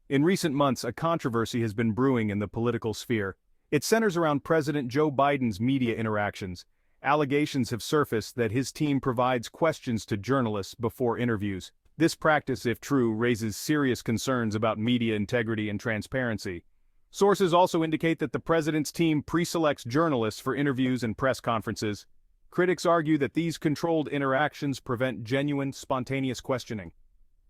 In recent months, a controversy has been brewing in the political sphere. It centers around President Joe Biden's media interactions. Allegations have surfaced that his team provides questions to journalists before interviews. This practice, if true, raises serious concerns about media integrity and transparency. Sources also indicate that the president's team pre-selects journalists for interviews and press conferences. Critics argue that these controlled interactions prevent genuine, spontaneous questioning.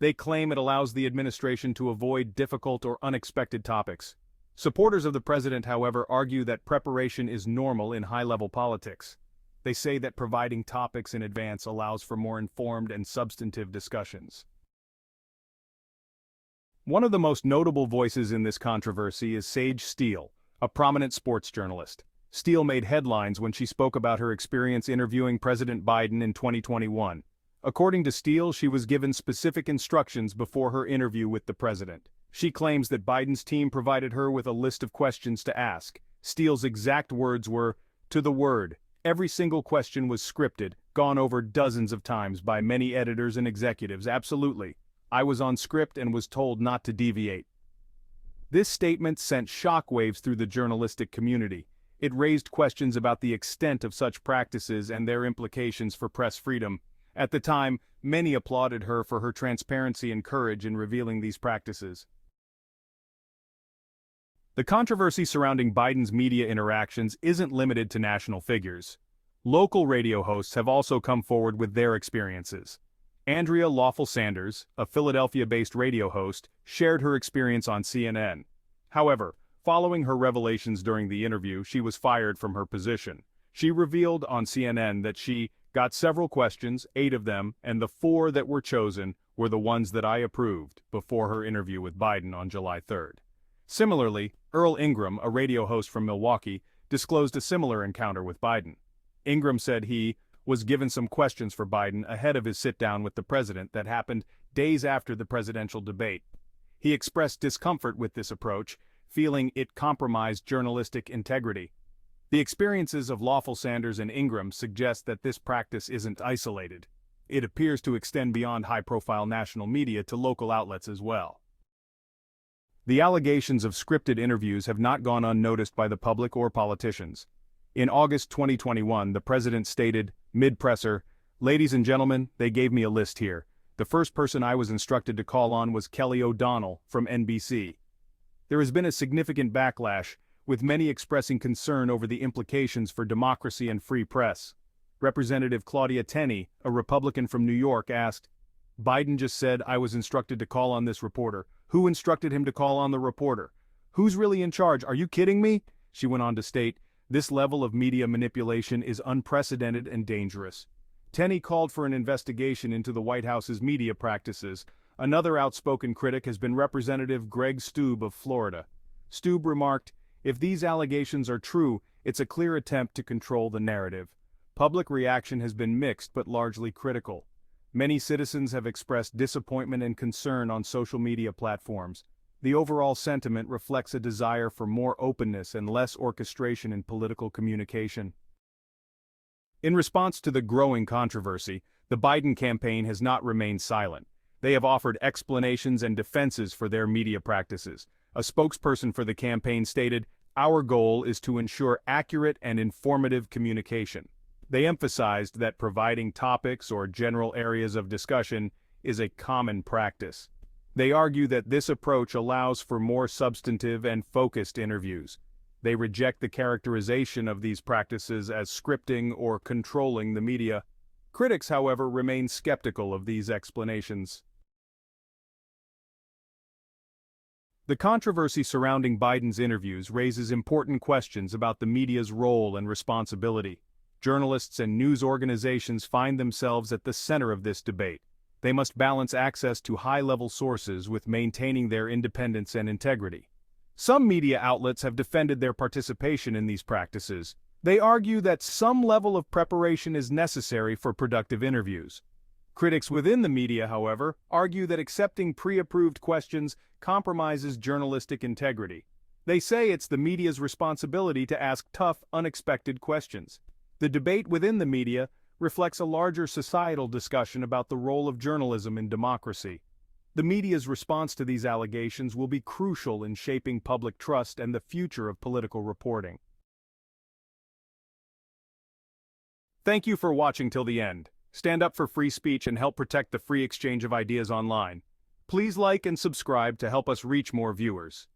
They claim it allows the administration to avoid difficult or unexpected topics. Supporters of the president, however, argue that preparation is normal in high-level politics. They say that providing topics in advance allows for more informed and substantive discussions. One of the most notable voices in this controversy is Sage Steele, a prominent sports journalist. Steele made headlines when she spoke about her experience interviewing President Biden in 2021. According to Steele, she was given specific instructions before her interview with the president. She claims that Biden's team provided her with a list of questions to ask. Steele's exact words were, "To the word. Every single question was scripted, gone over dozens of times by many editors and executives, absolutely. I was on script and was told not to deviate." This statement sent shockwaves through the journalistic community. It raised questions about the extent of such practices and their implications for press freedom. At the time, many applauded her for her transparency and courage in revealing these practices. The controversy surrounding Biden's media interactions isn't limited to national figures. Local radio hosts have also come forward with their experiences. Andrea Lawful Sanders, a Philadelphia-based radio host, shared her experience on CNN. However, following her revelations during the interview, she was fired from her position. She revealed on CNN that she got several questions, 8 of them, and the 4 that were chosen were the ones that I approved before her interview with Biden on July 3rd. Similarly, Earl Ingram, a radio host from Milwaukee, disclosed a similar encounter with Biden. Ingram said he was given some questions for Biden ahead of his sit-down with the president that happened days after the presidential debate. He expressed discomfort with this approach, feeling it compromised journalistic integrity. The experiences of Lawful Sanders and Ingram suggest that this practice isn't isolated. It appears to extend beyond high-profile national media to local outlets as well. The allegations of scripted interviews have not gone unnoticed by the public or politicians. In August 2021, the president stated, mid-presser, "Ladies and gentlemen, they gave me a list here. The first person I was instructed to call on was Kelly O'Donnell from NBC." There has been a significant backlash, with many expressing concern over the implications for democracy and free press. Representative Claudia Tenney, a Republican from New York, asked, "Biden just said I was instructed to call on this reporter. Who instructed him to call on the reporter? Who's really in charge? Are you kidding me?" She went on to state, "This level of media manipulation is unprecedented and dangerous." Tenney called for an investigation into the White House's media practices. Another outspoken critic has been Representative Greg Steube of Florida. Steube remarked, "If these allegations are true, it's a clear attempt to control the narrative." Public reaction has been mixed but largely critical. Many citizens have expressed disappointment and concern on social media platforms. The overall sentiment reflects a desire for more openness and less orchestration in political communication. In response to the growing controversy, the Biden campaign has not remained silent. They have offered explanations and defenses for their media practices. A spokesperson for the campaign stated, "Our goal is to ensure accurate and informative communication." They emphasized that providing topics or general areas of discussion is a common practice. They argue that this approach allows for more substantive and focused interviews. They reject the characterization of these practices as scripting or controlling the media. Critics, however, remain skeptical of these explanations. The controversy surrounding Biden's interviews raises important questions about the media's role and responsibility. Journalists and news organizations find themselves at the center of this debate. They must balance access to high-level sources with maintaining their independence and integrity. Some media outlets have defended their participation in these practices. They argue that some level of preparation is necessary for productive interviews. Critics within the media, however, argue that accepting pre-approved questions compromises journalistic integrity. They say it's the media's responsibility to ask tough, unexpected questions. The debate within the media reflects a larger societal discussion about the role of journalism in democracy. The media's response to these allegations will be crucial in shaping public trust and the future of political reporting. Thank you for watching till the end. Stand up for free speech and help protect the free exchange of ideas online. Please like and subscribe to help us reach more viewers.